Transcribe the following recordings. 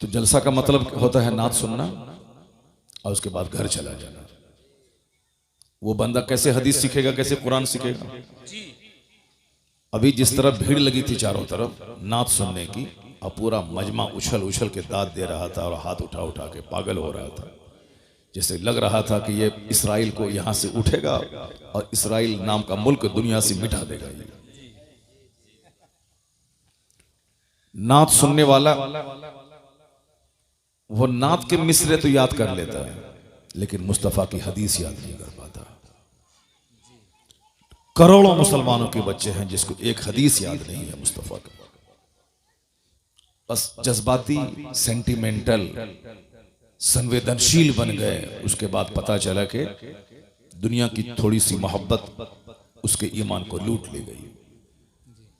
तो जलसा का मतलब होता है नात सुनना और उसके बाद घर चला जाना। वो बंदा कैसे हदीस सीखेगा, कैसे कुरान सीखेगा? अभी जिस तरह भीड़ लगी थी चारों तरफ नात सुनने की, और पूरा मजमा उछल उछल के दाद दे रहा था और हाथ उठा उठा के पागल हो रहा था, जैसे लग रहा था कि ये इसराइल को यहां से उठेगा और इसराइल नाम का मुल्क दुनिया से मिटा देगा। ये नात सुनने वाला वो नात के मिसरे तो याद कर लेता है, लेकिन मुस्तफा की हदीस याद नहीं कर पाता। करोड़ों मुसलमानों के बच्चे हैं जिसको एक हदीस याद नहीं है मुस्तफा का। बस जज्बाती, सेंटिमेंटल, संवेदनशील बन गए। उसके बाद पता चला कि दुनिया की थोड़ी सी मोहब्बत उसके ईमान को लूट ले गई।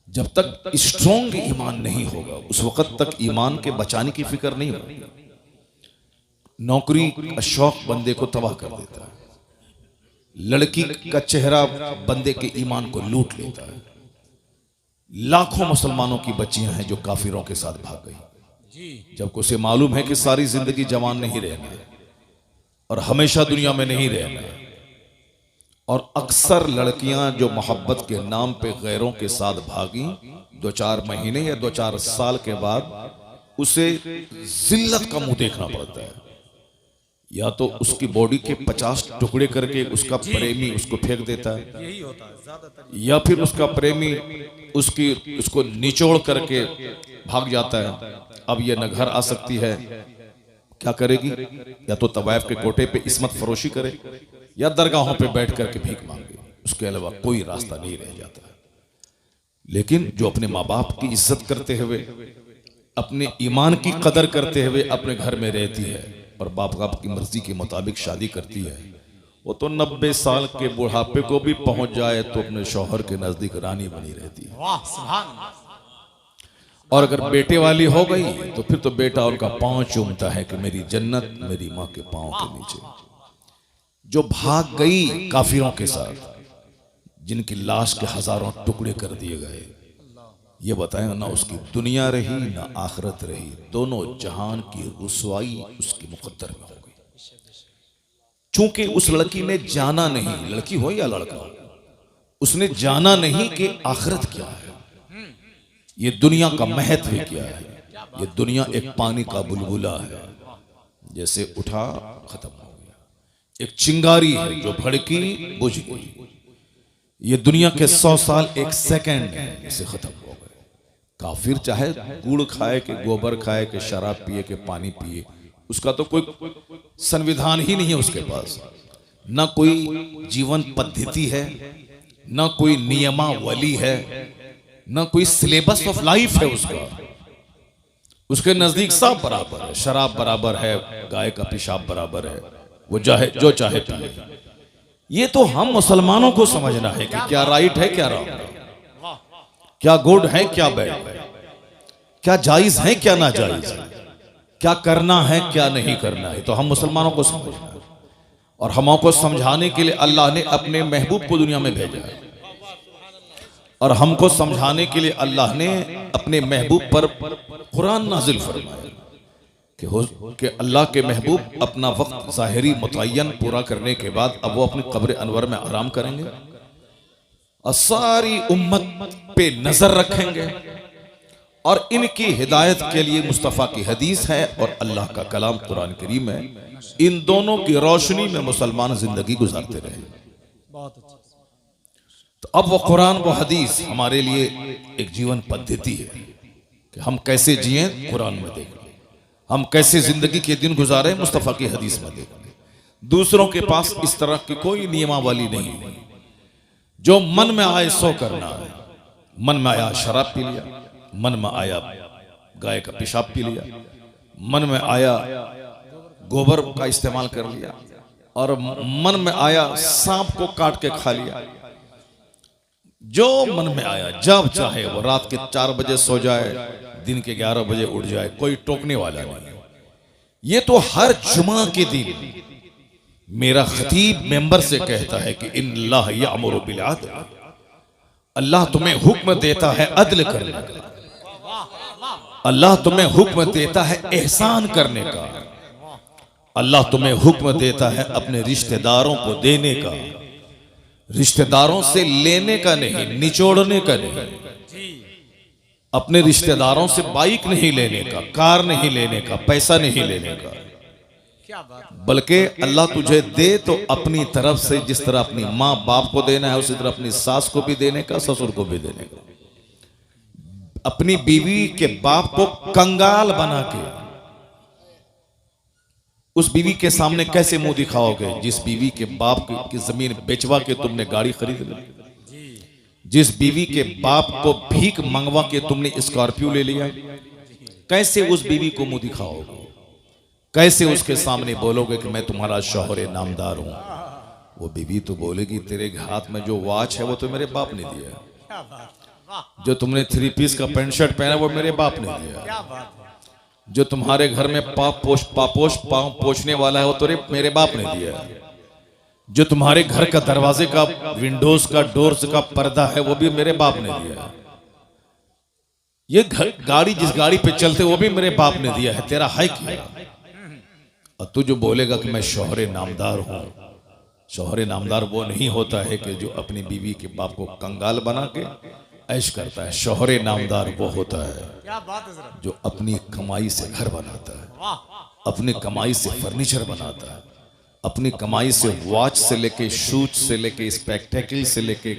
जब तक स्ट्रॉन्ग ईमान नहीं होगा उस वक्त तक ईमान के बचाने की फिक्र नहीं होगी। नौकरी का शौक बंदे को तबाह कर देता है, लड़की का चेहरा बंदे के ईमान को लूट लेता है। लाखों मुसलमानों की बच्चियां हैं जो काफिरों के साथ भाग गई, जबकि उसे मालूम है कि सारी जिंदगी जवान नहीं रहना है और हमेशा दुनिया में नहीं रहना है। और अक्सर लड़कियां जो मोहब्बत के नाम पे गैरों के साथ भागी, 2-4 महीने या 2-4 साल के बाद उसे जिल्लत का मुंह देखना पड़ता है। या तो उसकी बॉडी के 50 टुकड़े करके उसका प्रेमी उसको फेंक देता है, या फिर उसका प्रेमी उसको निचोड़ करके भाग जाता है। अब ये न घर आ सकती है, क्या करेगी? या तो तवायफ के कोटे पे इस्मत फरोशी करे या दरगाहों पे बैठ करके भीख मांगे, उसके अलावा कोई रास्ता नहीं रह जाता। लेकिन जो अपने माँ बाप की इज्जत करते हुए, अपने ईमान की कदर करते हुए अपने घर में रहती है और बाप बाप की मर्जी के मुताबिक शादी करती है, वो तो 90 साल के बुढ़ापे को भी पहुंच जाए तो अपने शौहर के नजदीक रानी बनी रहती है। वाह सुभान अल्लाह। और अगर बेटे वाली हो गई तो फिर तो बेटा उनका पांव चूमता है कि मेरी जन्नत मेरी माँ के पांव के नीचे। जो भाग गई काफिरों के साथ, जिनकी लाश के हजारों टुकड़े कर दिए गए, ये बताएं ना उसकी दुनिया रही ना आखिरत रही, दोनों जहान की रुसवाई उसकी मुकद्दर में हो गई। चूंकि उस लड़की ने जाना नहीं, लड़की हो या लड़का हो, उसने जाना नहीं कि आखिरत क्या है, ये दुनिया का महत्व क्या है। ये दुनिया एक पानी का बुलबुला है, जैसे उठा खत्म हो गया। एक चिंगारी है जो भड़की बुझ गई। ये दुनिया के 100 साल एक सेकंड है, इसे खत्म हो गए। काफिर चाहे गुड़ खाए के गोबर खाए के शराब पिए के पानी पिए, उसका तो कोई संविधान ही नहीं है उसके पास, ना कोई जीवन पद्धति है, ना कोई नियमावली है, ना कोई सिलेबस ऑफ लाइफ है उसका। उसके नजदीक सब बराबर है, शराब बराबर है, गाय का पेशाब बराबर है, वो जो चाहे पिए। ये तो हम मुसलमानों को समझना है कि क्या राइट है क्या रॉन्ग है, क्या गुड है क्या बैड है, क्या जायज है क्या ना जायज है, क्या करना है क्या नहीं करना है। तो हम मुसलमानों को समझना है, और हमको समझाने के लिए अल्लाह ने अपने महबूब को दुनिया में भेजा है, और हमको समझाने के लिए अल्लाह ने अपने महबूब पर कुरान नाजिल फरमाया कि अल्लाह के महबूब अपना वक्त ज़ाहिरी मुतय्यन पूरा करने के बाद अब वो अपनी कब्र अनवर में आराम करेंगे और सारी उम्मत पे नजर रखेंगे, और इनकी हिदायत के लिए मुस्तफ़ा की हदीस है और अल्लाह का कलाम कुरान करीम है। इन दोनों की रोशनी में मुसलमान जिंदगी गुजारते रहे। बहुत अच्छा। तो अब वो कुरान वो हदीस हमारे लिए एक जीवन पद्धति है कि हम कैसे जिए, कुरान में देखें, हम कैसे जिंदगी के दिन गुजारे, मुस्तफ़ा की हदीस में देखें। दूसरों के पास इस तरह की कोई नियमावली नहीं है। जो मन में आए सो करना है। मन में आया शराब पी लिया, मन में आया गाय का पेशाब पी लिया, मन में आया गोबर का इस्तेमाल कर लिया, और मन में आया सांप को काट के खा लिया। जो मन में आया, जब चाहे वो रात के 4 बजे सो जाए, दिन के 11 बजे उठ जाए, कोई टोकने वाला नहीं। ये तो हर जुमा के दिन मेरा खतीब मेंबर से कहता है कि इन्नल्लाह यअमुरु बिल अदल, अल्लाह तुम्हें हुक्म देता है अदल करने का। अल्लाह तुम्हें हुक्म देता है एहसान करने का, अल्लाह तुम्हें हुक्म देता है अपने रिश्तेदारों को देने का, रिश्तेदारों से लेने का नहीं, निचोड़ने का नहीं, अपने रिश्तेदारों से बाइक नहीं लेने का, कार नहीं लेने का, पैसा नहीं लेने का, क्या बात है। बल्कि अल्लाह तुझे दे तो अपनी तरफ से जिस तरह अपनी माँ बाप को देना है उसी तरह अपनी सास को भी देने का, ससुर को भी देने का। अपनी बीवी के बाप को कंगाल बना के उस बीवी के सामने कैसे मुंह दिखाओगे जिस बीवी के बाप की जमीन बेचवा के तुमने गाड़ी खरीद ली, जिस बीवी के बाप को भीख मंगवा के तुमने स्कॉर्पियो ले लिया, कैसे उस बीवी को मुंह दिखाओगे, कैसे उसके सामने बोलोगे कि मैं तुम्हारा शौहर नामदार हूं। वो बीवी तो बोलेगी तेरे हाथ में जो वॉच है वो तो मेरे बाप ने दिया, क्या बात है। वाह, जो तुमने 3 पीस का पैंट शर्ट पहना वो मेरे बाप ने दिया, क्या बात है। जो तुम्हारे घर में पाँव पोछने वाला है वो तो मेरे बाप ने दिया, जो तुम्हारे घर का दरवाजे का विंडोज का डोर्स का पर्दा है वो भी मेरे बाप ने दिया, ये गाड़ी जिस गाड़ी पे चलते वो भी मेरे बाप ने दिया है, तेरा है क्या। और तू जो बोलेगा कि मैं शौहरे नामदार हूं, शौहरे नामदार वो नहीं होता है कि जो अपनी बीवी के बाप को कंगाल बना के ऐश करता है, शौहरे नामदार वो होता है क्या बात है जरा। जो अपनी कमाई से घर बनाता है, वाह, अपनी कमाई से फर्नीचर बनाता है, अपनी कमाई से वॉच से लेके शूज से लेके स्पेक्टेकल से लेके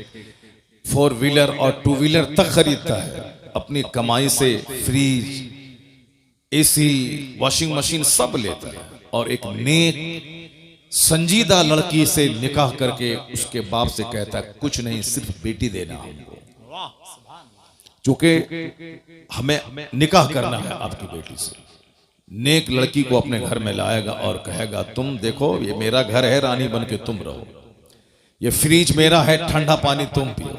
4 व्हीलर और 2 व्हीलर तक खरीदता है, अपनी कमाई से फ्रिज, एसी, वॉशिंग मशीन सब लेता है, और एक नेक संजीदा लड़की से निकाह करके उसके बाप से कहता है कुछ नहीं सिर्फ बेटी देना हमको, वाह, सुभान अल्लाह। चूंकि हमें निकाह करना है आपकी बेटी से। नेक लड़की को अपने घर में लाएगा और कहेगा तुम देखो ये मेरा घर है, रानी बन के तुम रहो, ये फ्रिज मेरा है, ठंडा पानी तुम पियो,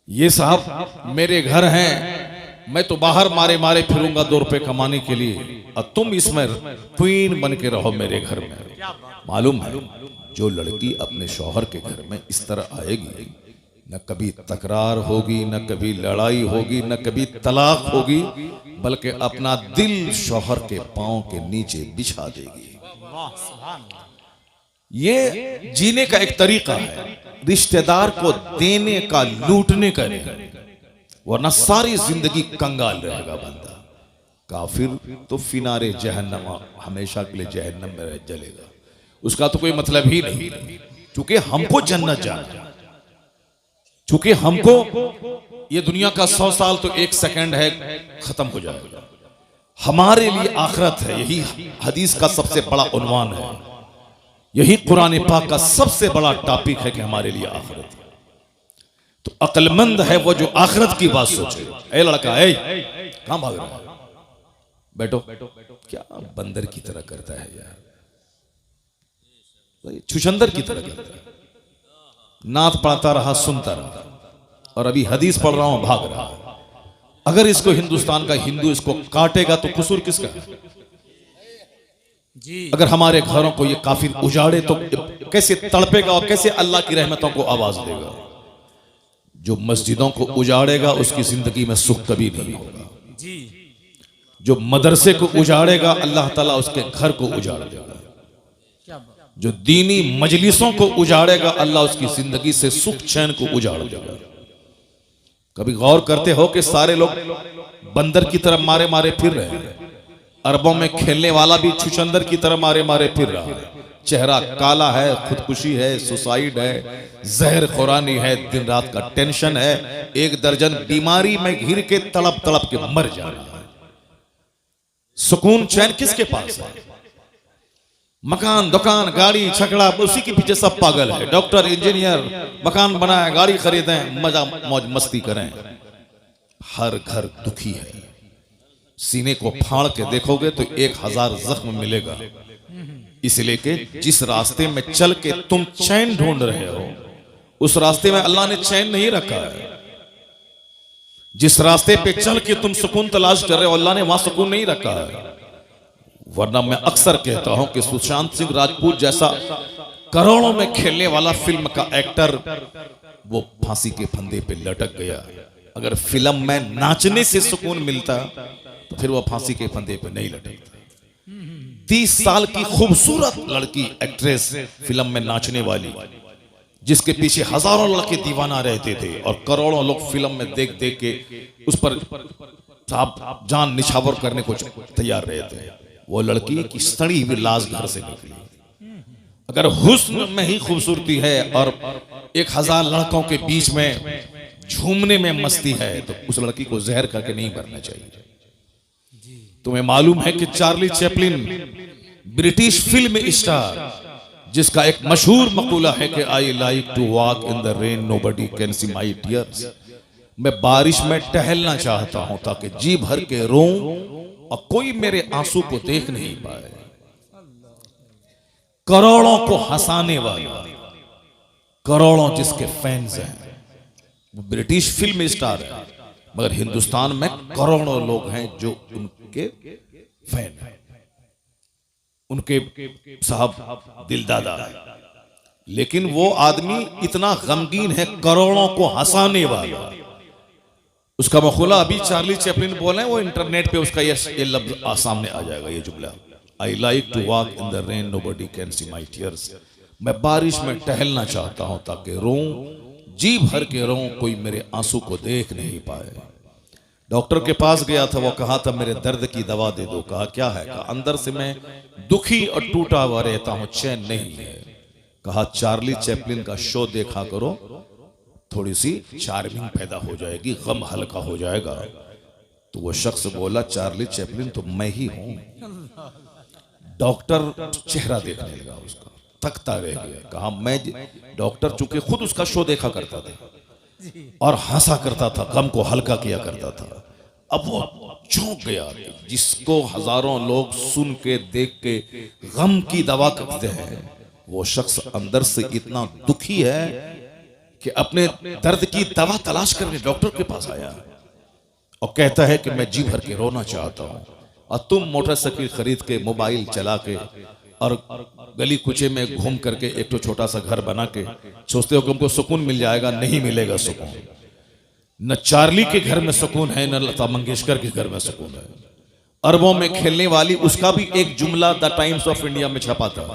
ये साहब मेरे घर हैं, मैं तो बाहर मारे मारे फिरूंगा 2 रुपए कमाने के लिए, और तुम इसमें क्वीन बन के रहो मेरे घर में। मालूम है जो लड़की अपने शौहर के घर में इस तरह आएगी न कभी तकरार होगी, न कभी लड़ाई होगी, न कभी तलाक होगी, बल्कि अपना दिल शौहर के पांव के नीचे बिछा देगी। वाह, सुभान अल्लाह। ये जीने का एक तरीका है, रिश्तेदार को देने का, लूटने का नहीं, वरना सारी जिंदगी कंगाल रहेगा बंदा। काफिर तो फिनारे जहन्नम, हमेशा के लिए जहन्नम में जलेगा, उसका तो कोई मतलब ही नहीं, क्योंकि हमको जन्नत जाना, क्योंकि हमको ये दुनिया का 100 साल तो 1 सेकंड है, खत्म हो जाएगा, हमारे लिए आखिरत है। यही हदीस का सबसे बड़ा उन्वान है, यही कुरान पाक का सबसे बड़ा टॉपिक है कि हमारे लिए आखिरत है। तो अक्लमंद है वो जो आखिरत की बात सोचे। ए लड़का, ए कहां भाग रहा है, बैठो, क्या बंदर की तरह करता है यार, छुछंदर की तरह करता है, नात पढ़ता रहा, सुनता रहा, और अभी हदीस पढ़ रहा हूं, भाग रहा है। अगर इसको हिंदुस्तान का हिंदू इसको काटेगा तो कसूर किसका है? जी, अगर हमारे घरों को ये काफिर उजाड़े तो कैसे तड़पेगा और कैसे अल्लाह की रहमतों को आवाज देगा। जो मस्जिदों को उजाड़ेगा उसकी जिंदगी में सुख कभी नहीं होगा। जी, जो मदरसे को उजाड़ेगा अल्लाह ताला उसके घर को उजाड़ देगा। क्या बात। जो दीनी मजलिसों को उजाड़ेगा अल्लाह उसकी जिंदगी से सुख चैन को उजाड़ देगा। कभी गौर करते हो कि सारे लोग बंदर की तरह मारे मारे फिर रहे हैं, अरबों में खेलने वाला भी छुछंदर की तरह मारे मारे फिर रहा है, चेहरा काला है, खुदकुशी है, सुसाइड है, जहर खुरानी है, दिन रात का टेंशन है, 1 दर्जन बीमारी में घिर के तड़प तड़प के मर जाना है। सुकून चैन किसके पास है? मकान, दुकान, गाड़ी, छकड़ा, उसी के पीछे सब पागल है। डॉक्टर, इंजीनियर, मकान बनाए, गाड़ी खरीदें, मजा मौज मस्ती करें। हर घर दुखी है। सीने को फाड़ के देखोगे तो 1000 जख्म मिलेगा। इसलिए कि जिस रास्ते में चल के तुम चैन ढूंढ रहे हो उस रास्ते में अल्लाह ने चैन नहीं रखा है। जिस रास्ते पे चल के तुम सुकून तलाश कर रहे हो अल्लाह ने वहां सुकून नहीं रखा है। वरना मैं अक्सर कहता हूं कि सुशांत सिंह राजपूत जैसा करोड़ों में खेलने वाला फिल्म का एक्टर वो फांसी के फंदे पे लटक गया। अगर फिल्म में नाचने से सुकून मिलता तो फिर वह फांसी के फंदे पे नहीं लटकता। 30 साल की खूबसूरत लड़की एक्ट्रेस, फिल्म में नाचने वाली, जिसके पीछे हजारों लड़के दीवाना रहते थे और करोड़ों लोग फिल्म में देख देख के उस पर साहब जान निछावर करने को तैयार रहते हैं, वो लड़की की सड़ी हुई लाश घर से निकली। अगर हुस्न में ही खूबसूरती है और 1000 लड़कों के बीच में झूमने में मस्ती है, तो उस लड़की को जहर करके नहीं मरना चाहिए। तुम्हें मालूम है कि Charlie Chaplin British film star, जिसका एक मशहूर मकूला है कि I like to walk in the rain, nobody can see my tears, मैं बारिश में टहलना चाहता हूं ताकि जी भर के रोऊं और कोई मेरे आंसू को देख नहीं पाए। करोड़ों को हंसाने वाला, करोड़ों जिसके फैंस हैं, वो ब्रिटिश फिल्म स्टार है, मगर हिंदुस्तान में करोड़ों लोग हैं जो उनके फैन हैं, उनके साहब दिलदादा है। लेकिन वो आदमी इतना गमगीन है, करोड़ों को हंसाने वाला। उसका मखूला अभी चार्ली चैपलिन बोले, वो इंटरनेट पे उसका ये लफ्ज सामने आ जाएगा, ये जुमला, I like to walk in the rain, nobody can see my tears, मैं बारिश में टहलना चाहता हूं ताकि रोऊं, जी भर के रोऊं, कोई मेरे आंसू को देख नहीं पाए। डॉक्टर के पास गया था, वो कहा था मेरे दर्द की दवा दे दो। कहा क्या है? कहा अंदर से मैं दुखी और टूटा हुआ रहता हूं, चैन नहीं है। कहा चार्ली चैपलिन का शो देखा करो, थोड़ी सी चार्मिंग पैदा हो जाएगी, गम हल्का हो जाएगा। तो वो शख्स बोला चार्ली चैपलिन तो मैं ही हूं। डॉक्टर चेहरा देखने लगा उसका, थकता रह गया। कहा मैं, डॉक्टर चूंकि खुद उसका शो देखा करता था और हंसा करता था, गम को हल्का किया करता था, अब वो चौंक गया। जिसको हजारों लोग सुन के देख के गम की दवा करते हैं, वो शख्स अंदर से इतना दुखी है कि अपने दर्द की दवा तलाश करने डॉक्टर के पास आया और कहता है कि मैं जी भर के रोना चाहता हूं। और तुम मोटरसाइकिल खरीद के, मोबाइल चला के और गली कुचे में घूम करके एक तो छोटा सा घर बना के सोचते हो कि हमको सुकून मिल जाएगा। नहीं मिलेगा सुकून। न चार्ली के घर में सुकून है, न लता मंगेशकर के घर में सुकून है। अरबों में खेलने वाली, उसका भी एक जुमला द टाइम्स ऑफ इंडिया में छपा था,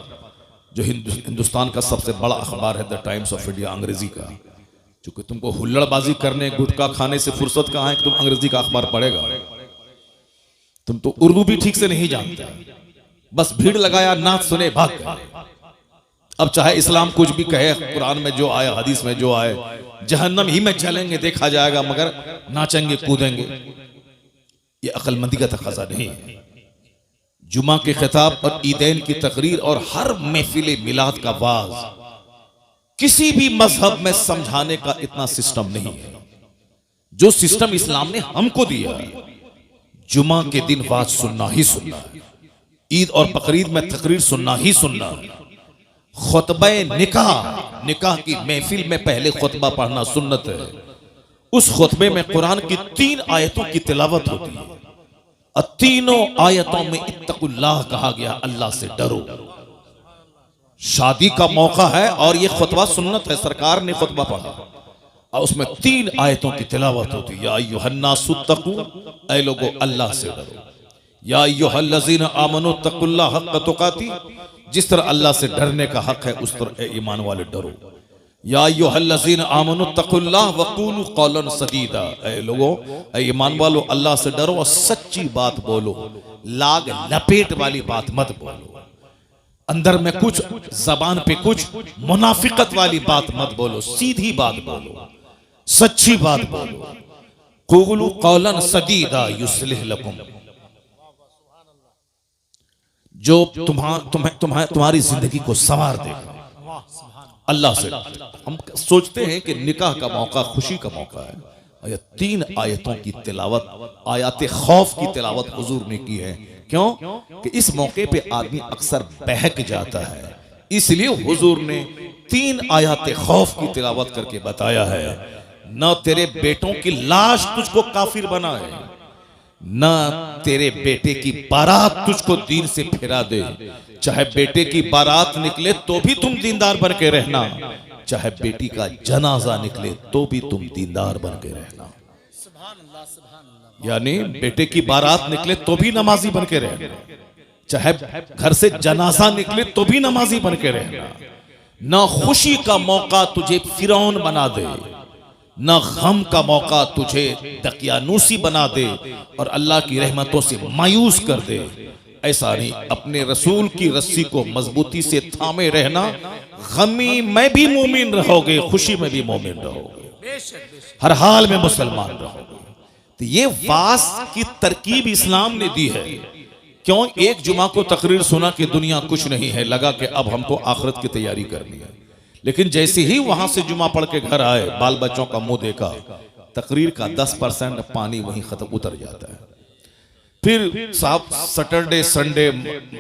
जो हिंदुस्तान का सबसे बड़ा अखबार है द टाइम्स ऑफ इंडिया, अंग्रेजी का। क्योंकि तुमको हुल्लड़बाजी करने, गुटखा खाने से फुर्सत कहां है कि तुम अंग्रेजी का अखबार पढ़ेगा। तुम तो उर्दू भी ठीक से नहीं जानते, बस भीड़ लगाया, नाच सुने, भाग गए। अब चाहे इस्लाम कुछ भी कहे, कुरान में जो आया, हदीस में जो आए, जहन्नम ही में चलेंगे, देखा जाएगा, मगर नाचेंगे कूदेंगे। ये अक्लमंदी का तकाजा नहीं है। जुमा के खिताब और ईदैन की तकरीर और हर महफिल मिलाद का वाज, किसी भी मजहब में समझाने का इतना सिस्टम नहीं है जो सिस्टम इस्लाम ने हमको दिया है। जुमा के दिन वाज सुनना ही सुनना है, ईद और बकरीद में तकरीर सुनना ही सुनना है। खुतबा निकाह, निकाह की महफिल में पहले खुतबा पढ़ना सुन्नत है। उस खुतबे में कुरान की 3 आयतों की तिलावत होती है और तीनों आयतों में इत्तकुल्लाह कहा गया, अल्लाह से डरो। शादी का मौका है और ये खुतबा सुन्नत है, सरकार ने खुतबा पढ़ा और उसमें 3 आयतों की तिलावत होती है। या अय्युहन्नासुत्तकू, ऐ लोगो अल्लाह से डरो। या अय्युहल्लज़ीना आमनू तक़ुल्लाह हक़्क़ तुक़ाती, जिस तरह अल्लाह से डरने का हक है उस तरह ए ईमान वाले डरो। या अय्युहल्लज़ीना आमनू तक़ुल्लाह वक़ूलू क़ौलन सदीदा, ऐ लोगो, ऐ ईमान वालो अल्लाह से डरो और सच्ची बात बोलो, लाग लपेट वाली बात मत बोलो। अंदर में कुछ, जबान पे कुछ मुनाफिकत वाली बात मत बोलो, सीधी बात बोलो, सच्ची बात बोलो। क़ूलू क़ौलन सदीदा युस्लिह लकुम, जो तुम्हारी जिंदगी को संवार देगा। अल्लाह से हम सोचते हैं कि निकाह का मौका खुशी का मौका है। ये 3 आयतों की तिलावत, आयत खौफ की तिलावत हुजूर ने की है। क्यों? कि इस मौके पे आदमी अक्सर बहक जाता है, इसलिए हुजूर ने 3 आयत खौफ की तिलावत करके बताया है, न तेरे बेटों की लाश तुझको काफिर बनाए, न तेरे बेटे की बारात तुझको दीन से फिरा दे। चाहे बेटे की बारात निकले तो भी तुम दीनदार बन के रहना, चाहे बेटी का जनाजा निकले तो भी तुम दीनदार बन के रहना। सुभान अल्लाह, सुभान अल्लाह। यानी बेटे की बारात निकले तो भी नमाजी बन के रहना, चाहे घर से जनाजा निकले तो भी नमाजी बन के रहना। ना खुशी का मौका तुझे फिरौन बना दे, ना गम का मौका तुझे दकियानूसी बना दे और अल्लाह की रहमतों से मायूस कर दे। ऐसा नहीं, अपने रसूल की रस्सी को मजबूती से थामे रहना। गमी में भी मोमिन रहोगे, खुशी में भी मोमिन रहोगे, हर हाल में मुसलमान रहोगे। तो ये वास की तरकीब इस्लाम ने दी है। क्यों? एक जुमा को तकरीर सुना कि दुनिया कुछ नहीं है, लगा कि अब हमको आखिरत की तैयारी करनी है। लेकिन जैसे ही वहां से जुमा पढ़ के घर आए, बाल बच्चों का मुंह देखा, तकरीर का 10% पानी वहीं खत्म उतर जाता है। फिर साहब Saturday, Sunday,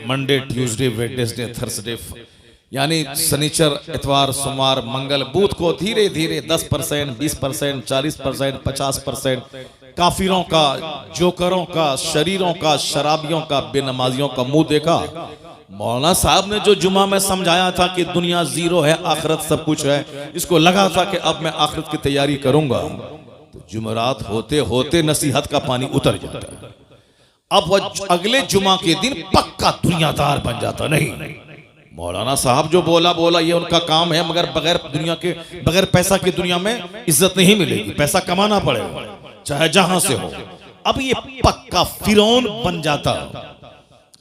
Monday, Tuesday, Wednesday, Thursday, यानी शनिचर, इतवार, सोमवार, मंगल, बुध को धीरे धीरे 10%, 20%, 40%, 50% काफिरों का, जोकरों का, शरीरों का, शराबियों का, बेनमाजियों का मुंह देखा। मौलाना साहब ने जो जुमा में समझाया था कि दुनिया जीरो है, आखिरत सब कुछ है, इसको लगा था कि अब मैं आखिरत की तैयारी करूंगा। तो जुमेरात होते होते नसीहत का पानी उतर जाता है। अब वह अगले जुमा के दिन पक्का दुनियादार बन जाता। नहीं, मौलाना साहब जो बोला बोला, ये उनका काम है, मगर बगैर पैसा की दुनिया में इज्जत नहीं मिलेगी, पैसा कमाना पड़ेगा चाहे जहां से हो। अब ये पक्का फिरौन बन जाता।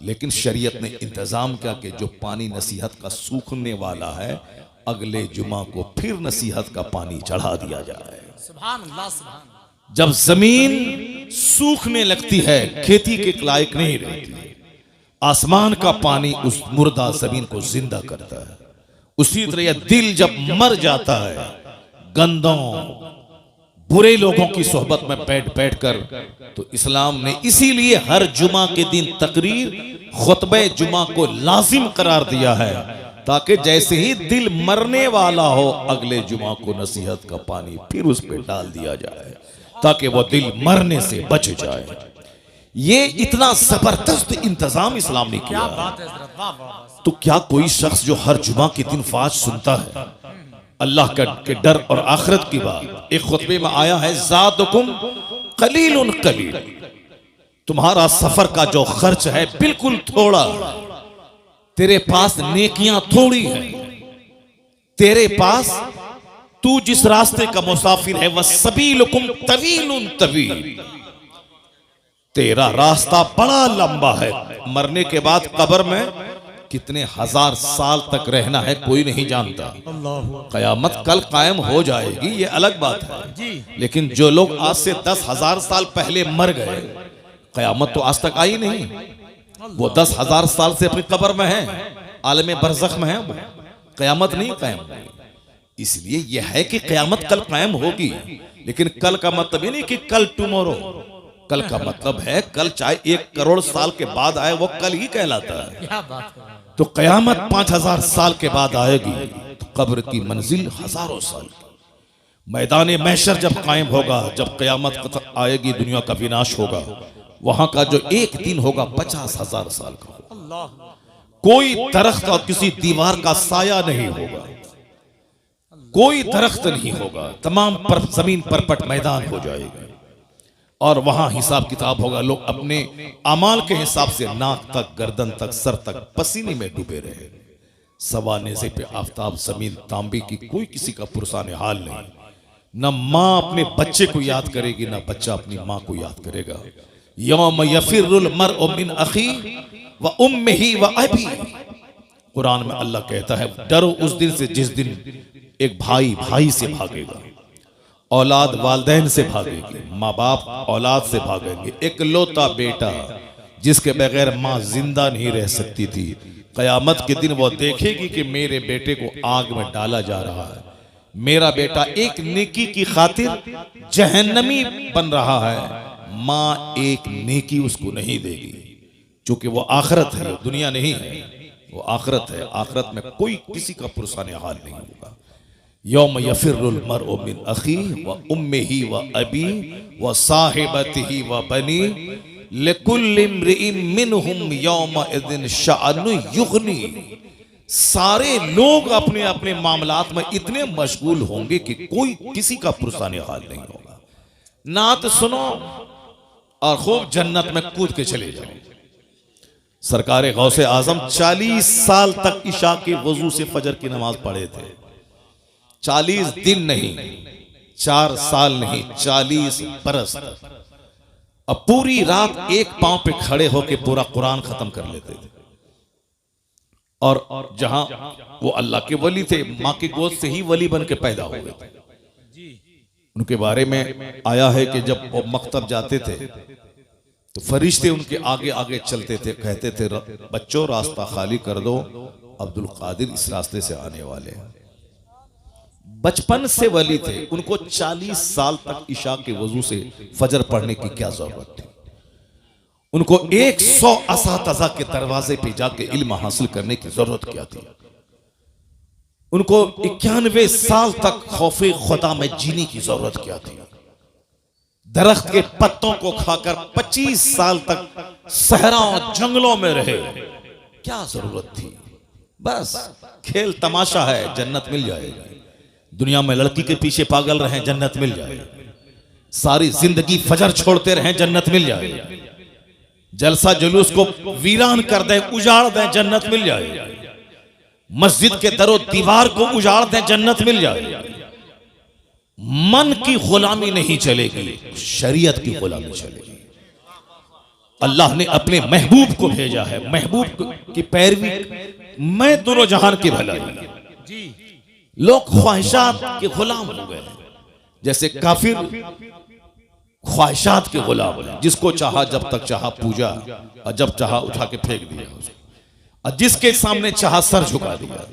लेकिन शरीयत ने इंतजाम किया कि जो पानी नसीहत का सूखने वाला है, अगले जुमा को फिर नसीहत का पानी चढ़ा दिया जाए। सुभान अल्लाह, सुभान अल्लाह। जब जमीन सूखने लगती है, खेती के लायक नहीं रहती, आसमान का पानी उस मुर्दा जमीन को जिंदा करता है। उसी तरह यह दिल जब मर जाता है, गंदों बुरे लोगों की सोहबत में बैठ बैठ कर, तो इस्लाम ने इसीलिए हर जुमा के दिन तकरीर, खुतबे जुमा को लाजिम करार दिया है, ताकि जैसे ही दिल मरने वाला हो, अगले जुमा को नसीहत का पानी फिर उस पर डाल दिया जाए, ताकि वो दिल मरने से बच जाए। ये इतना जबरदस्त इंतजाम इस्लाम ने किया। बात है हज़रत, वाह वाह वाह। तो क्या कोई शख्स जो हर जुमा के दिन फाज सुनता है, अल्लाह के डर और आखिरत की बात, एक खुतबे में आया है, ज़ादुकुम कलीलुन कलील, तुम्हारा सफर का जो खर्च है बिल्कुल थोड़ा, तेरे पास नेकियां थोड़ी है, तेरे पास, तू जिस रास्ते का मुसाफिर है, वह सबीलुकुम तवीलुन तवील, तेरा रास्ता बड़ा लंबा है। मरने के बाद कब्र में कितने हजार साल तक रहना है कोई नहीं जानता। कयामत कल कायम हो जाएगी, ये अलग बात है। लेकिन जो लोग आज से 10,000 साल पहले मर गए, कयामत तो आज तक आई नहीं। वो 10,000 साल से अपनी कब्र में है, आलम बरज़ख में है, वो कयामत नहीं कायम हुई। इसलिए यह है कि कयामत कल कायम होगी, लेकिन कल का मतलब ये नहीं कि कल टुमारो। कल का मतलब है कल चाहे 1 करोड़ साल के बाद आए, वो कल ही कहलाता है। क्या बात है। तो कयामत 5,000 साल के बाद आएगी, तो कब्र की मंजिल हजारों साल की। मैदान महशर जब कायम होगा, जब कयामत आएगी, दुनिया का विनाश होगा, वहां का जो एक दिन होगा 50,000 साल का। अल्लाह, कोई दरख्त और किसी दीवार का साया नहीं होगा, कोई दरख्त नहीं होगा, तमाम जमीन परपट मैदान हो जाएगा और वहां हिसाब किताब होगा। लोग अपने अमाल के हिसाब से नाक तक, गर्दन तक, सर तक पसीने में डूबे रहे। सवा नेज़े पे आफताब, जमीन तांबे की, कोई किसी का पुरसाने हाल नहीं। न माँ अपने बच्चे को याद करेगी, न बच्चा अपनी माँ को याद करेगा। यौम यफिरुल मर्उ मिन अखी व उम्मिही व अबी, कुरान में अल्लाह कहता है, डरो उस दिन से जिस दिन एक भाई भाई से भागेगा, औलाद वालदैन से भागेगी, माँ बाप औलाद से भागेंगे। एक लौता बेटा जिसके बगैर माँ जिंदा नहीं रह सकती थी, कयामत के दिन वो देखेगी कि मेरे बेटे को आग में डाला जा रहा है, मेरा बेटा एक नेकी की खातिर जहन्नमी बन रहा है, माँ एक नेकी उसको नहीं देगी, क्योंकि वो आखिरत है, दुनिया नहीं है, वो आखिरत है। आखिरत में कोई किसी का पुरसाने हाल नहीं होगा। यौम यफिरुल मर्उ मिन अखी व उम्मिही व अबी व साहिबतिही व बनी लिकुल्लि इम्रिइन मिनहुम यौमइज़िन शअनुन युग़नी। सारे लोग अपने अपने मामलात में इतने मशगूल होंगे कि कोई किसी का पुरसाने हाल नहीं होगा। नात सुनो, और खूब जन्नत में कूद के चले जाओ। सरकार गौसे आजम 40 साल तक इशा के वजू से फजर की नमाज पढ़े थे। 40 दिन नहीं, 4 साल नहीं, 40 बरस तक। अब पूरी रात एक पांव पे खड़े होकर पूरा कुरान खत्म कर लेते थे। और जहां वो अल्लाह के वली थे, मां की गोद से ही वली बन के पैदा हो गए थे। उनके बारे में आया है कि जब वो मकतब जाते थे तो फरिश्ते उनके आगे आगे चलते थे, कहते थे बच्चों रास्ता खाली कर दो, अब्दुल कादिर इस रास्ते से आने वाले हैं। बचपन से वली थे, उनको 40 साल तक इशा के वजू से फजर पढ़ने की क्या जरूरत थी। उनको 100 असातिज़ा के दरवाजे पे जाके इल्म हासिल करने की जरूरत क्या थी। उनको 91 साल तक खौफे खुदा में जीने की जरूरत क्या थी। दरख्त के पत्तों को खाकर 25 साल तक सहराओं जंगलों में रहे, क्या जरूरत थी। बस खेल तमाशा है, जन्नत मिल जाएगी। दुनिया में लड़की के पीछे पागल रहे, जन्नत मिल जाएगी। सारी जिंदगी फजर छोड़ते रहे, जन्नत मिल जाएगी। जलसा जुलूस को वीरान कर दें, उजाड़ दें, जन्नत मिल जाएगी। मस्जिद के दरो दीवार को उजाड़ दें, जन्नत मिल जाएगी। मन की गुलामी नहीं चलेगी, शरीयत की गुलामी चलेगी। अल्लाह ने अपने महबूब को भेजा है, महबूब की पैरवी मैं दोनों जहान की भलाई। लोग ख्वाहिशात के गुलाम हो गए, जैसे काफिर ख्वाहिशात के गुलाम है। जिसको चाहा जब तक चाहा पूजा, और जब चाहा उठा के फेंक दिया उसको, और जिसके सामने चाहा सर झुका दिया।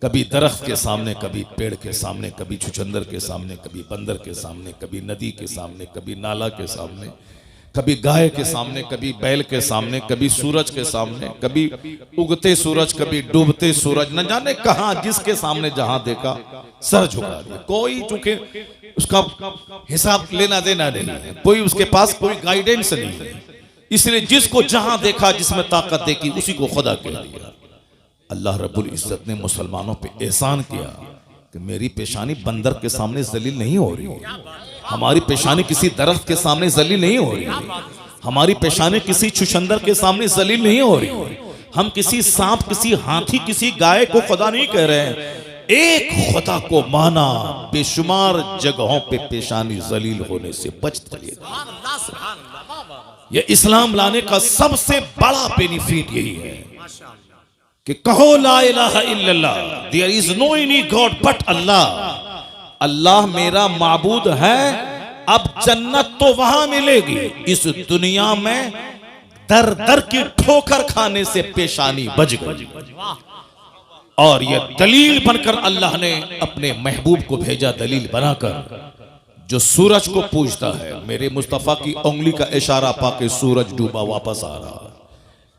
कभी दरख्त के सामने, कभी पेड़ के सामने, कभी छुचंदर के सामने, कभी बंदर के सामने, कभी नदी के सामने, कभी नाला के सामने, कभी गाय के सामने, कभी बैल के सामने, कभी सूरज के सामने, कभी उगते सूरज, कभी डूबते सूरज, न जाने कहां जिसके सामने जहां देखा सर झुका दिया। कोई चूंकि उसका हिसाब लेना देना नहीं है, कोई उसके पास कोई गाइडेंस नहीं है, इसलिए जिसको जहां देखा, जिसमें ताकत देखी, उसी को खुदा कह दिया। अल्लाह रब्बुल इज्जत ने मुसलमानों पे एहसान किया कि मेरी पेशानी बंदर के सामने जलील नहीं हो रही, हमारी पेशानी किसी दरख्त के सामने जलील नहीं हो रही, हमारी पेशानी किसी छुछंदर के सामने जलील नहीं हो रही। हम किसी सांप, किसी हाथी, किसी गाय को खुदा नहीं कह रहे हैं। एक खुदा को माना, बेशुमार जगहों पे पेशानी जलील होने से बच चले। यह इस्लाम लाने का सबसे बड़ा बेनिफिट यही है कि कहो ला इलाहा इल्लल्लाह, there is no any god but अल्लाह। अल्लाह मेरा माबूद है। अब जन्नत तो वहां मिलेगी, इस दुनिया में दर दर की ठोकर खाने से पेशानी बच गई। और यह दलील बनकर अल्लाह ने अपने महबूब को भेजा, दलील बनाकर। जो सूरज को पूजता है, मेरे मुस्तफा की उंगली का इशारा पाके सूरज डूबा वापस आ रहा।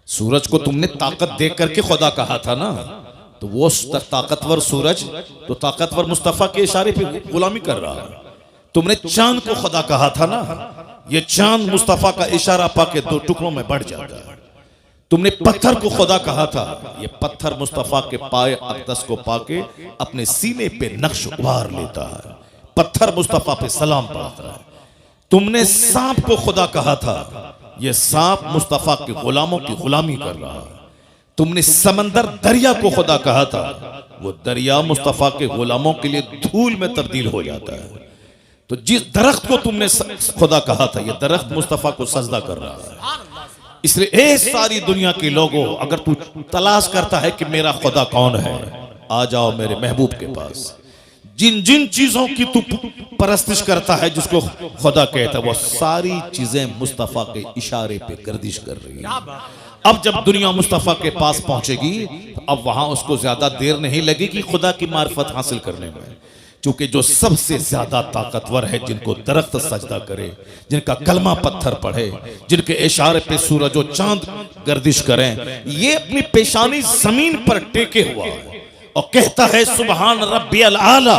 सूरज को तुमने ताकत देख करके खुदा कहा था ना, तो वो ताकतवर सूरज तो ताकतवर मुस्तफा के इशारे पे गुलामी कर रहा है। तुमने चांद को खुदा कहा था ना, ये चांद मुस्तफा का इशारा पाके 2 टुकड़ों में बढ़ जाता है। तुमने पत्थर को खुदा कहा था, ये पत्थर मुस्तफा के पाए अक़दस को पाके अपने सीने पे नक्श उभार लेता है, पत्थर मुस्तफा पे सलाम पढ़ता है। तुमने सांप को खुदा कहा था, ये सांप मुस्तफा के गुलामों की गुलामी कर रहा है। तुमने समंदर दरिया को खुदा कहा था, वो दरिया मुस्तफा के गुलामों के लिए धूल में तब्दील हो जाता है। तो जिस दरख्त को तुमने खुदा कहा था, ये दरख्त मुस्तफा को सजदा कर रहा है। इसलिए ए सारी दुनिया के लोगों, अगर तू तलाश करता है कि मेरा खुदा कौन है, आ जाओ मेरे महबूब के पास। जिन जिन चीजों की तू परस्तिश करता है, जिसको खुदा कहता है, वो सारी चीजें मुस्तफा के इशारे पे गर्दिश कर रही है। अब जब दुनिया मुस्तफा के पास पहुंचेगी, अब वहां उसको ज्यादा देर नहीं लगेगी खुदा की मार्फत हासिल करने में। क्योंकि जो सबसे ज्यादा ताकतवर है, जिनको दरख्त सजदा करे, जिनका कलमा पत्थर पढ़े, जिनके इशारे पे सूरज और चांद गर्दिश करें, ये अपनी पेशानी जमीन पर टेके हुआ है और कहता है सुबहान रब्बियल आला।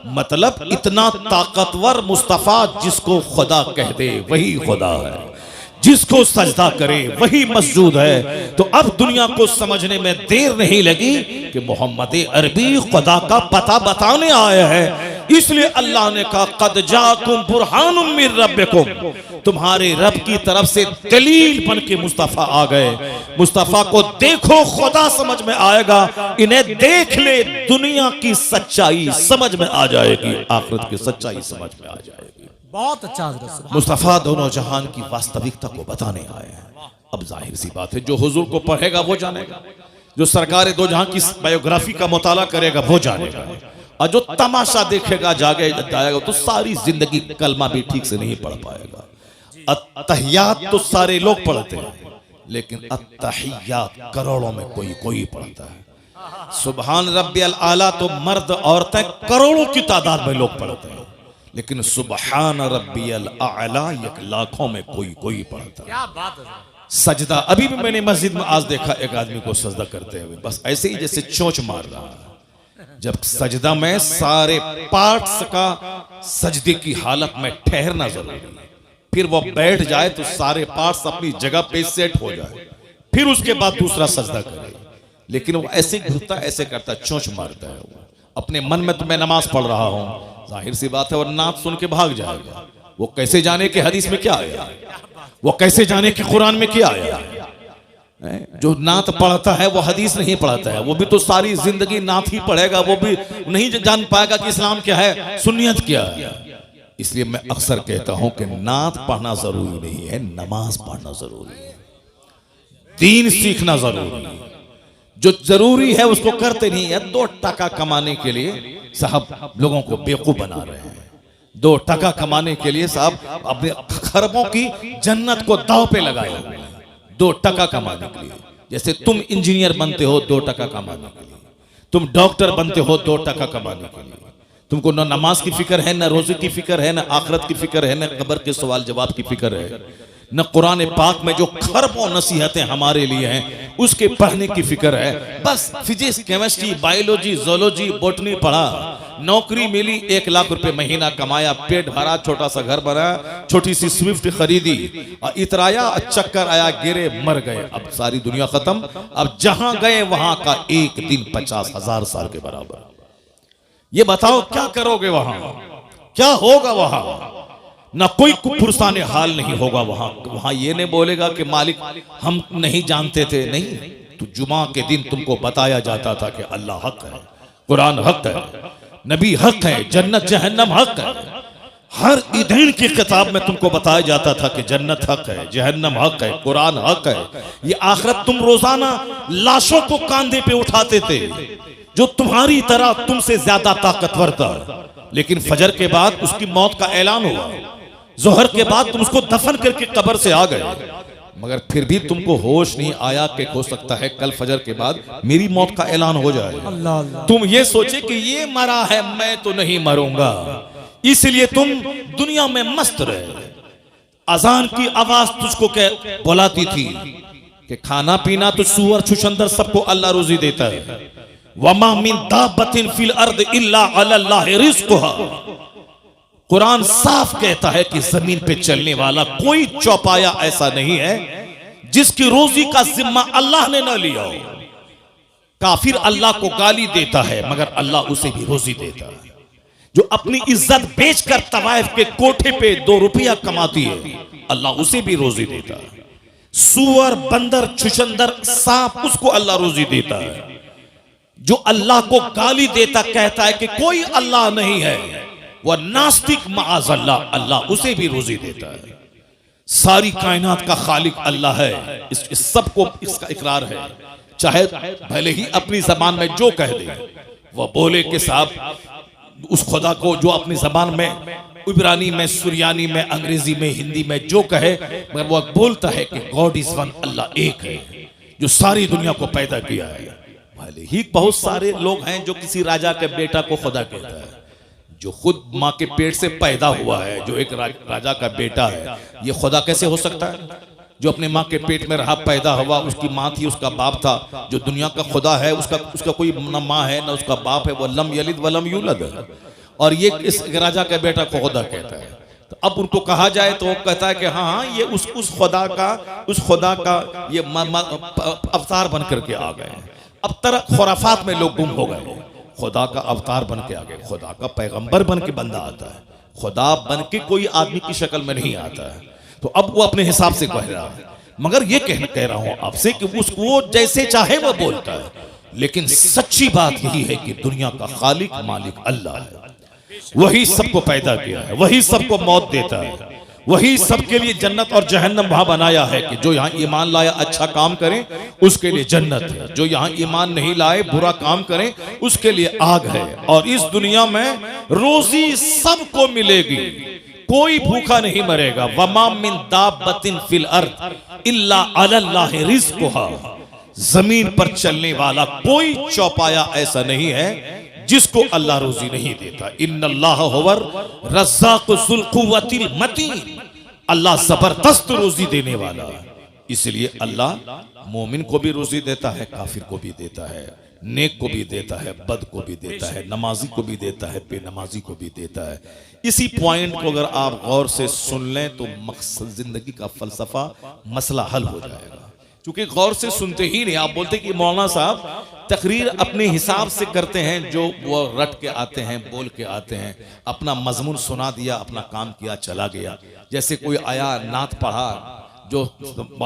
मतलब इतना ताकतवर मुस्तफा, जिसको खुदा कह दे वही खुदा है, जिसको सजदा करे वही मस्जूद है। तो अब दुनिया को समझने में देर नहीं लगी कि मोहम्मद अरबी खुदा का पता बताने आया है। इसलिए अल्लाह ने कहा कद जाकुम बुरहानुम मिर रब्बिकुम, तुम्हारे रब की तरफ से दलील बन के मुस्तफा आ गए। मुस्तफा को देखो खुदा समझ में आएगा, इन्हें देख ले दुनिया की सच्चाई समझ में आ जाएगी, आखिरत की सच्चाई समझ में आ जाएगी। बहुत अच्छा हजरत। मुस्तफा दोनों जहान की वास्तविकता को बताने आए हैं। अब जाहिर सी बात है, जो हुजूर को पढ़ेगा वो जानेगा, जो सरकार दो जहां की बायोग्राफी का मुताला करेगा वो जानेगा, और जो तमाशा देखेगा जागे जाएगा तो सारी जिंदगी कलमा भी ठीक से नहीं पढ़ पाएगा। अत्तहियात तो सारे लोग पढ़ते हैं, लेकिन अत्तहियात करोड़ों में कोई कोई पढ़ता है। सुबहान रब्बियल आला तो मर्द औरतें करोड़ों की तादाद में लोग पढ़ते हैं, लेकिन सुबहान रब्बियल आला एक लाखों में कोई कोई पढ़ता है। क्या बात है। सजदा, अभी भी मैंने मस्जिद में आज देखा एक आदमी को सजदा करते हुए, बस ऐसे ही जैसे चोंच मार रहा है। जब सजदा में सारे पार्ट्स का सजदे की हालत में ठहरना जरूरी है, फिर वो बैठ जाए तो सारे पार्ट्स अपनी जगह पे सेट हो जाए, फिर उसके बाद दूसरा सजदा करे। लेकिन वो ऐसे घुरता, ऐसे करता, चोंच मारता है। वो अपने मन में तो मैं नमाज पढ़ रहा हूं, जाहिर सी बात है और नात सुन के भाग जाएगा। वो कैसे जाने कि हदीस में क्या आया, वो कैसे जाने कि कुरान में क्या आया। जो नात पढ़ता है वो हदीस नहीं पढ़ता है, वो भी तो सारी जिंदगी नात ही पढ़ेगा, वो भी नहीं जान पाएगा कि इस्लाम क्या है, सुन्नियत क्या है। इसलिए मैं अक्सर कहता हूं कि नात पढ़ना जरूरी नहीं है, नमाज पढ़ना जरूरी है, दीन सीखना जरूरी है। जो जरूरी है उसको करते नहीं है। 2 टका कमाने के लिए साहब लोगों को बेवकूफ बना रहे हैं। 2 टका कमाने के लिए साहब अपने खरबों की जन्नत को दांव पे लगाए हुए हैं 2 टका कमाने के लिए। जैसे तुम इंजीनियर बनते हो 2 टका कमाने के लिए, तुम डॉक्टर बनते हो 2 टका कमाने के लिए। तुमको न नमाज की फिक्र है, न रोजे की फिक्र है, न आखिरत की फिक्र है, न कब्र के सवाल जवाब की फिक्र है, न कुरान पाक में जो खरबों नसीहतें हमारे लिए हैं उसके पढ़ने की फिक्र है। बस physics, chemistry, biology, zoology, botany पढ़ा, नौकरी मिली, 1 लाख रुपए महीना कमाया, पेट भरा, छोटा सा घर बना, छोटी सी स्विफ्ट खरीदी, और इतराया, चक्कर आया, गिरे, मर गए। अब सारी दुनिया खत्म। अब जहां गए वहां का एक दिन 50,000 साल के बराबर। ये बताओ क्या करोगे वहां, क्या होगा वहां? ना कोई पुरसाने हाल नहीं होगा वहां। वहां ये नहीं बोलेगा कि मालिक हम नहीं जानते थे, नहीं। तो जुमा के दिन तुमको बताया जाता था कि अल्लाह हक है, कुरान हक है, नबी हक है, जन्नत जहन्नम हक है। हर ईदैन की किताब में तुमको बताया जाता था कि जन्नत हक है, जहन्नम हक है, कुरान हक है। ये आखिरत तुम रोजाना लाशों को कांधे पे उठाते थे जो तुम्हारी तरह तुमसे ज्यादा ताकतवर था, लेकिन फजर के बाद उसकी मौत का ऐलान हुआ, जोहर के बाद तुम उसको दफन करके कब्र से आ गए, मगर फिर भी तुमको होश नहीं आया कि हो सकता है कल फजर के बाद मेरी मौत का ऐलान हो जाए। तुम ये सोचे कि ये मरा है, मैं तो नहीं मरूंगा, इसलिए तुम दुनिया में मस्त रहे। अजान की आवाज तुझको बुलाती थी कि खाना पीना तो सूअर छुछंदर सबको अल्लाह रोजी देता है। वमा मिन दाबतिन फिल अर्द इल्ला अल्लाह रिज़्क़ुहा। कुरान साफ कहता है कि जमीन पे चलने वाला कोई चौपाया ऐसा नहीं है जिसकी रोजी का जिम्मा अल्लाह ने न लिया हो। काफिर अल्लाह को गाली देता है मगर अल्लाह उसे भी रोजी देता है। जो अपनी इज्जत बेचकर तवाइफ के कोठे पे 2 रुपया कमाती है, अल्लाह उसे भी रोजी देता है। सूअर, बंदर, छुछंदर, सांप, उसको अल्लाह रोजी देता है। जो अल्लाह को गाली देता कहता है कि कोई अल्लाह नहीं है, वह नास्तिक माअज़ल्लाह, अल्लाह उसे भी रोजी देता है। सारी कायनात का खालिक अल्लाह है, इस सबको इसका इकरार है। चाहे भले ही अपनी जबान में जो कह दे, वह बोले कि साहब उस खुदा को जो अपनी जबान में, इब्रानी में, सुरियानी में, अंग्रेजी में, हिंदी में जो कहे, मगर वह बोलता है कि गॉड इज वन, अल्लाह एक है जो सारी दुनिया को पैदा किया है। भले ही बहुत सारे लोग हैं जो किसी राजा के बेटा को खुदा कहता है, जो खुद माँ के पेट से पैदा हुआ है, जो एक राजा का बेटा है, ये खुदा कैसे हो सकता है? जो अपने माँ के पेट में रहा, पैदा हुआ, उसकी माँ थी, उसका बाप था, जो दुनिया का खुदा है उसका कोई न माँ है न उसका बाप है, वो लम यलिद वलम यूलद है, और ये इस राजा के बेटा को खुदा कहता है। तो अब उनको कहा जाए तो वो कहता है कि हाँ ये उस खुदा का ये अवतार बन करके आ गए। अब तरह खुराफात में लोग गुम हो गए। खुदा का अवतार बन के आ गए, खुदा का पैगंबर बन के बंदा आता है, खुदा बन के कोई आदमी की शक्ल में नहीं आता है। तो अब वो अपने हिसाब से कह रहा है, मगर ये कह रहा हूं आपसे कि उसको जैसे चाहे वो बोलता है, लेकिन सच्ची बात यही है कि दुनिया का खालिक मालिक अल्लाह है। वही सबको पैदा किया है, वही सबको मौत देता है, वही सबके लिए जन्नत और जहन्नम वहां बनाया है कि जो यहाँ ईमान लाया अच्छा काम करें उसके लिए जन्नत है, जो यहाँ ईमान नहीं लाए बुरा काम करें उसके लिए आग है। और इस दुनिया में रोजी सबको मिलेगी, कोई भूखा नहीं मरेगा। वमा मिन दाब्बतिन फिल अर्द इल्ला अलल्लाहि रिज़्क़ुहा, जमीन पर चलने वाला कोई चौपाया ऐसा नहीं है जिसको अल्लाह रोजी नहीं देता। इन्नल्लाह हुवर रज़्ज़ाक़ु ज़ुल क़ुव्वतिल मतीन, अल्लाह जबरदस्त रोजी देने वाला है। इसलिए अल्लाह मोमिन को भी रोजी देता है, काफिर को भी देता है, नेक को भी देता है, बद को भी देता है, नमाजी को भी देता है, बेनमाजी को भी देता है। इसी पॉइंट को अगर आप गौर से सुन लें तो मकसद जिंदगी का फलसफा मसला हल हो जाएगा। क्योंकि गौर से सुनते ही नहीं, आप बोलते कि मौलाना साहब तकरीर अपने हिसाब से करते हैं, जो वो रट के आते हैं, बोल के आते हैं, अपना मजमून सुना दिया, अपना काम किया, चला गया। जैसे कोई आया नात पढ़ा, जो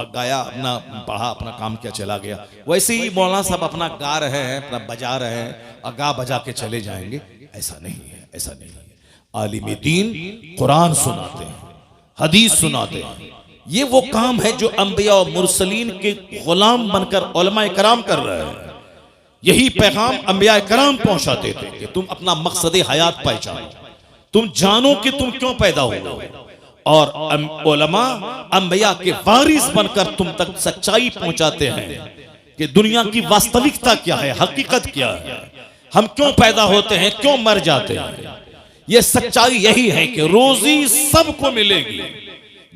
गाया अपना पढ़ा, अपना काम किया, चला गया। वैसे ही मौलाना साहब अपना गा रहे हैं, अपना बजा रहे हैं और गा बजा के चले जाएंगे। ऐसा नहीं है, ऐसा नहीं है। आलिम दीन कुरान सुनाते हैं, हदीस सुनाते हैं। ये वो काम है जो अंबिया और मुरसलीन के गुलाम बनकर उलमाए कराम कर रहे हैं। यही पैगाम अंबिया कराम पहुंचाते थे कि तुम अपना मकसद हयात पहचानो, तुम जानो कि तुम क्यों पैदा हुए, और उलमा अंबिया के वारिस बनकर तुम तक सच्चाई पहुंचाते हैं कि दुनिया की वास्तविकता क्या है, हकीकत क्या है, हम क्यों पैदा होते हैं, क्यों मर जाते हैं। यह सच्चाई यही है कि रोजी सबको मिलेगी।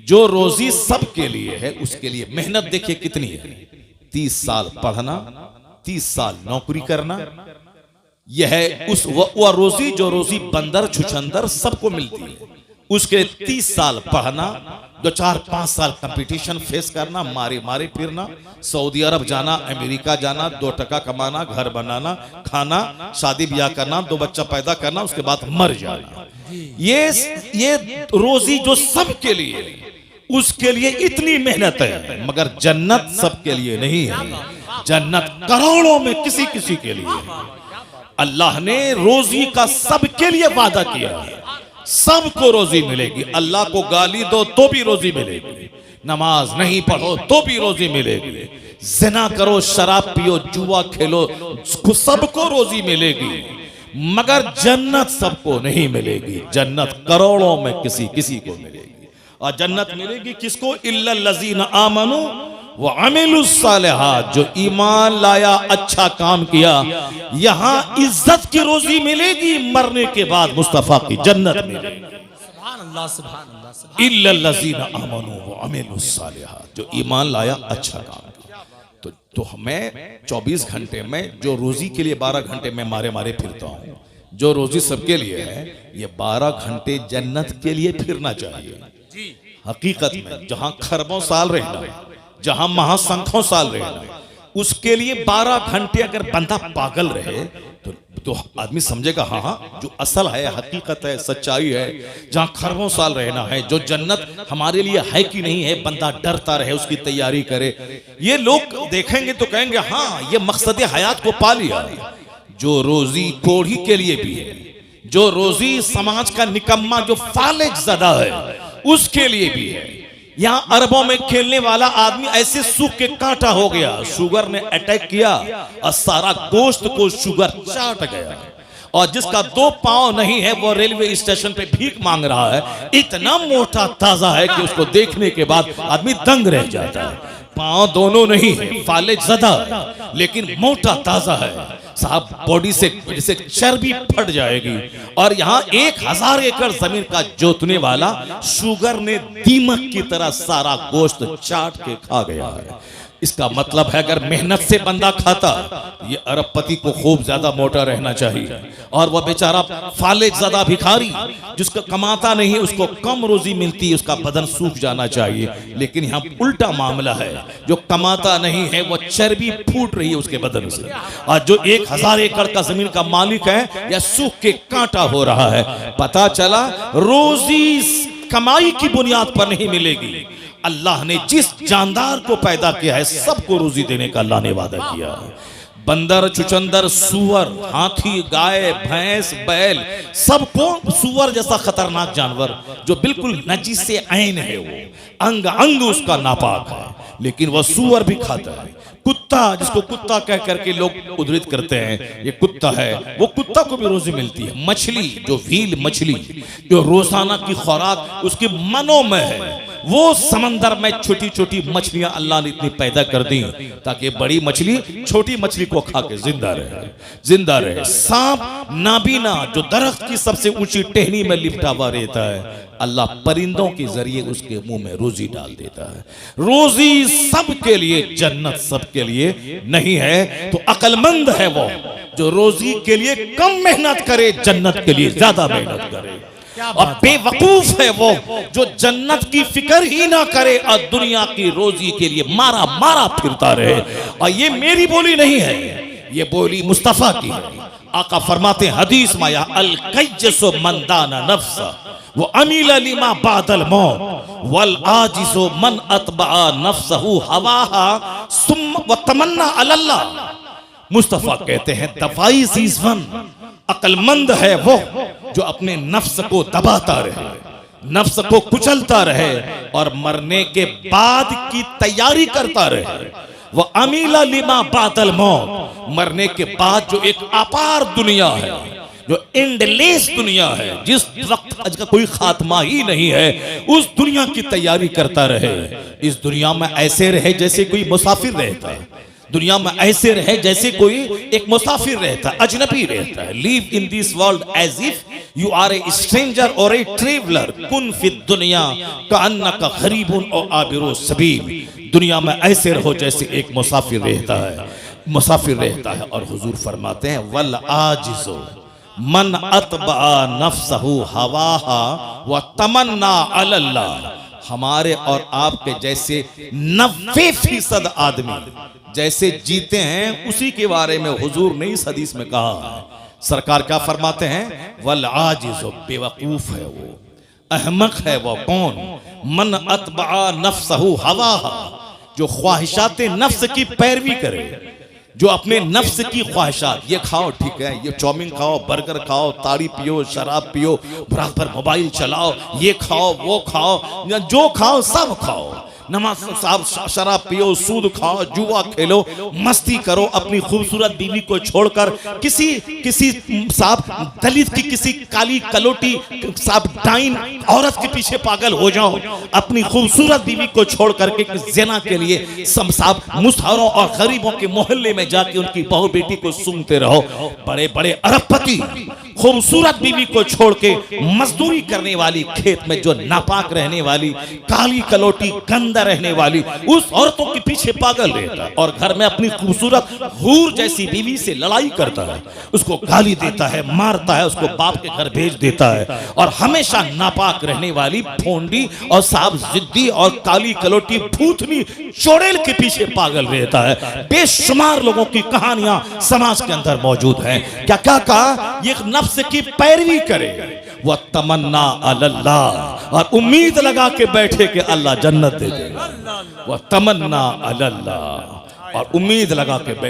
जो रोजी सबके लिए है उसके लिए मेहनत देखिए कितनी है। 30 साल पढ़ना, 30 साल नौकरी करना, यह है उस वह रोजी जो रोजी बंदर छुछंदर सबको मिलती है। उसके 30 साल पढ़ना, 2-4-5 साल कंपटीशन फेस करना, मारे मारे फिरना, सऊदी अरब जाना, अमेरिका जाना, 2 टका कमाना, घर बनाना, खाना, शादी ब्याह करना, 2 बच्चा पैदा करना, उसके बाद मर जाना। ये रोजी जो सबके लिए, उसके लिए इतनी मेहनत है। मगर जन्नत सबके लिए नहीं है, जन्नत करोड़ों में किसी किसी के लिए है। अल्लाह ने रोजी का सबके लिए वादा किया है, सबको रोजी मिलेगी। अल्लाह को गाली दो तो भी रोजी मिलेगी, नमाज नहीं पढ़ो तो भी रोजी मिलेगी, जिना करो, शराब पियो, जुआ खेलो, सबको रोजी मिलेगी। मगर जन्नत सबको नहीं मिलेगी। जन्नत करोड़ों में किसी किसी को मिलेगी। और जन्नत मिलेगी किसको? इल्लल लज़ीना आमनू व अमिलुस सालिहात, जो ईमान लाया, अच्छा काम किया। यहां इज्जत की रोजी मिलेगी, मरने के बाद मुस्तफा की जन्नत मिलेगी। सुभान अल्लाह, सुभान अल्लाह, सुभान इल्लल लज़ीना आमनू व अमिलुस सालिहात, जो ईमान लाया, अच्छा काम किया। तो मैं 24 घंटे में जो रोजी के लिए 12 घंटे में मारे मारे फिरता हूं, जो रोजी सबके लिए है, ये 12 घंटे जन्नत के लिए फिरना चाहिए। हकीकत में जहां खरबों साल रहना, जहां महासंखों साल रहना, उसके लिए 12 घंटे अगर बंदा पागल रहे तो आदमी समझेगा हाँ हाँ जो असल है, हकीकत है, सच्चाई है। जहां खरबों साल रहना है, जो जन्नत हमारे लिए है कि नहीं है, बंदा डरता रहे, उसकी तैयारी करे। ये लोग देखेंगे तो कहेंगे हाँ ये मकसद हयात को पा लिया। जो रोजी कोढ़ी के लिए भी है, जो रोजी समाज का निकम्मा जो फालिज ज़दा है उसके लिए भी है। यहां अरबों में खेलने वाला आदमी ऐसे सूख के कांटा हो गया, शुगर ने अटैक किया और सारा गोश्त को शुगर चाट गया। और जिसका 2 पांव नहीं है वो रेलवे स्टेशन पे भीख मांग रहा है। इतना मोटा ताजा है कि उसको देखने के बाद आदमी दंग रह जाता है। पांव दोनों नहीं है, फालिज ज़दा, लेकिन मोटा ताजा है साहब, बॉडी से जैसे चर्बी फट जाएगी। और यहाँ 1000 एकड़ जमीन का जोतने वाला शुगर ने दीमक की तरह सारा गोश्त चाट के खा गया है। इसका मतलब है अगर मेहनत से बंदा खाता, ये अरबपति को खूब ज्यादा मोटा रहना चाहिए। और वह बेचारा फालिज ज़दा भिखारी जिसका कमाता नहीं है, उसको कम रोजी मिलती है, उसका बदन सूख जाना चाहिए। लेकिन यहाँ उल्टा मामला है, जो कमाता नहीं है वो चर्बी फूट रही है उसके बदन से, और जो 1000 एकड़ का जमीन का मालिक है या सूख के कांटा हो रहा है। पता चला रोजी कमाई की बुनियाद पर नहीं मिलेगी। अल्लाह ने जिस जानदार को पैदा किया है सबको रोजी देने का अल्लाह ने वादा किया है। बंदर, चुचंदर, सुअर, हाथी, गाय, भैंस, बैल, सबको, सुअर जैसा खतरनाक जानवर जो बिल्कुल नजीस से ऐन है, वो अंग अंग उसका नापाक है, लेकिन वह सुअर भी खाता है। कुत्ता, जिसको कुत्ता कह करके लोग उद्धृत करते हैं ये कुत्ता है, वो कुत्ता को भी रोजी मिलती है। मछली, जो व्हील मछली जो रोजाना की खुराक उसकी मनों में है, वो समंदर में छोटी छोटी मछलियां अल्लाह ने इतनी पैदा कर दी ताकि बड़ी मछली छोटी मछली को खा के जिंदा रहे। सांप नाबीना, जो दरख्त की सबसे ऊंची टहनी में लिपटा हुआ रहता है, अल्लाह परिंदों के जरिए उसके मुंह में रोजी डाल देता है। रोजी सबके लिए, जन्नत सबके लिए नहीं है। तो अक्लमंद है वो जो रोजी के लिए कम मेहनत करे, जन्नत के लिए ज्यादा मेहनत करे। और बेवकूफ है वो जो जन्नत की फिक्र ही ना करे और दुनिया की रोजी के लिए मारा मारा फिरता रहे। और ये मेरी बोली नहीं है, ये बोली मुस्तफा की है। आका फरमाते हैं हदीस में, अल कैजसो मंदाना नफ्स वो अमील लिमा बादल मौत वल आजिसो मन अतबा नफ्सहु हवाहा सुम्मा व तमन्ना अल्लाह। मुस्तफा कहते हैं दफाई सीजवन, अक्लमंद है वो जो अपने नफ्स को दबाता रहे, नफ्स को कुचलता रहे और मरने के बाद की तैयारी करता रहे। वह अमीला लिमा बादल मौत, मरने के बाद जो एक अपार दुनिया है, जो एंडलेस दुनिया है, जिस वक्त आज का कोई खात्मा ही नहीं है, उस दुनिया की तैयारी करता रहे। इस दुनिया में ऐसे रहे जैसे कोई मुसाफिर रहता है, दुनिया में ऐसे रहे जैसे कोई एक मुसाफिर रहता है, अजनबी रहता है। Live in this world as if you are a stranger और ए ट्रेवलर, कुन फिद दुनिया कअन्नका गरीबुन और आबिरु सबील। दुनिया में ऐसे रहो जैसे एक मुसाफिर रहता है। और हुजूर फरमाते हैं वल आजिज़ो मन अतबा नफ्सहु हवाहा व तमन्ना अल्लाह। हमारे और आपके जैसे 90% आदमी जैसे जीते हैं उसी के बारे में हुजूर ने इस हदीस में कहा है। सरकार क्या फरमाते हैं, वल आजिज़ो, बेवकूफ है वो, अहमक है वो कौन, मन अतबा नफ्सहु हवाहा, जो ख्वाहिशात नफ्स की पैरवी करे, जो अपने नफ्स की ख्वाहिशात, ये खाओ ठीक है, ये चाउमीन खाओ, बर्गर खाओ, ताड़ी पियो, शराब पियो, रात भर मोबाइल चलाओ, ये खाओ वो खाओ, जो खाओ सब खाओ, नमाज साहब शराब पियो, सूद खाओ, जुआ खेलो, मस्ती करो, अपनी खूबसूरत बीवी को छोड़कर किसी साहब दलित की किसी काली कलोटी साहब डाइन औरत के पीछे पागल हो जाओ, अपनी खूबसूरत बीवी को छोड़ करके ज़िना के लिए साहब मुसहरों और गरीबों के मोहल्ले में जाके उनकी बहू बेटी को सुनते रहो। बड़े बड़े अरबपति खूबसूरत बीवी को छोड़ के मजदूरी करने वाली, खेत में जो नापाक रहने वाली, काली कलोटी गंदा रहने वाली, उस औरतों के पीछे पागल रहता है और घर में अपनी खूबसूरत हूर जैसी बीवी से लड़ाई करता है, उसको गाली देता है, मारता है, उसको बाप के घर भेज देता है। और हमेशा नापाक रहने वाली भोंडी और साहब जिद्दी और काली कलोटी भूतनी चोड़ेल के पीछे पागल रहता है। बेशुमार लोगों की कहानियां समाज के अंदर मौजूद हैं। क्या क्या कहा, ये नफ्स की पैरवी करे, वह तमन्ना अल्लाह, और उम्मीद लगा के बैठे कि अल्लाह जन्नत दे देगा। वह तमन्ना अल्लाह, और उम्मीद लगा के बैठे।